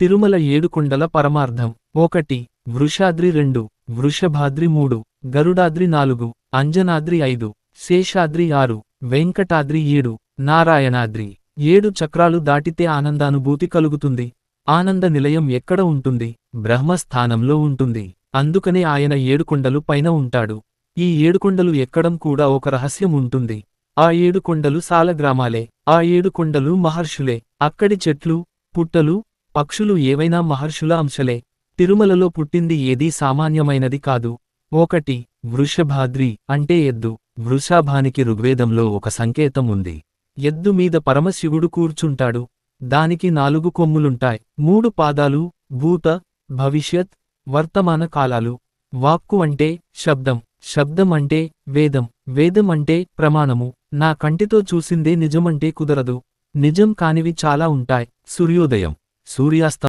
తిరుమల ఏడుకొండల పరమార్థం. 1 వృషాద్రి 2 వృషభాద్రి 3 గరుడాద్రి 4 అంజనాద్రి 5 శేషాద్రి 6 వెంకటాద్రి 7 నారాయణాద్రి. 7 చక్రాలు దాటితే ఆనందానుభూతి కలుగుతుంది. ఆనంద నిలయం ఎక్కడ ఉంటుంది? బ్రహ్మస్థానంలో ఉంటుంది. అందుకనే ఆయన ఏడుకొండలు పైన ఉంటాడు. ఈ ఏడుకొండలు ఎక్కడం కూడా ఒక రహస్యం ఉంటుంది. ఆ 7 కొండలు సాలగ్రామాలే. ఆ 7 కొండలు మహర్షులే. అక్కడి చెట్లు, పుట్టలు, పక్షులు ఏవైనా మహర్షుల అంశలే. తిరుమలలో పుట్టింది ఏదీ సామాన్యమైనది కాదు. 1 వృషభాద్రి అంటే ఎద్దు. వృషభానికి ఋగ్వేదంలో ఒక సంకేతం ఉంది. ఎద్దు మీద పరమశివుడు కూర్చుంటాడు. దానికి 4 కొమ్ములుంటాయి. 3 పాదాలు, భూత, భవిష్యత్, వర్తమాన కాలాలు. వాక్కు అంటే శబ్దం. శబ్దం అంటే వేదం. వేదం అంటే ప్రమాణము. నా కంటితో చూసిందే నిజమంటే కుదరదు. నిజం కానివి చాలా ఉంటాయి. సూర్యోదయం, సూర్యాస్తం.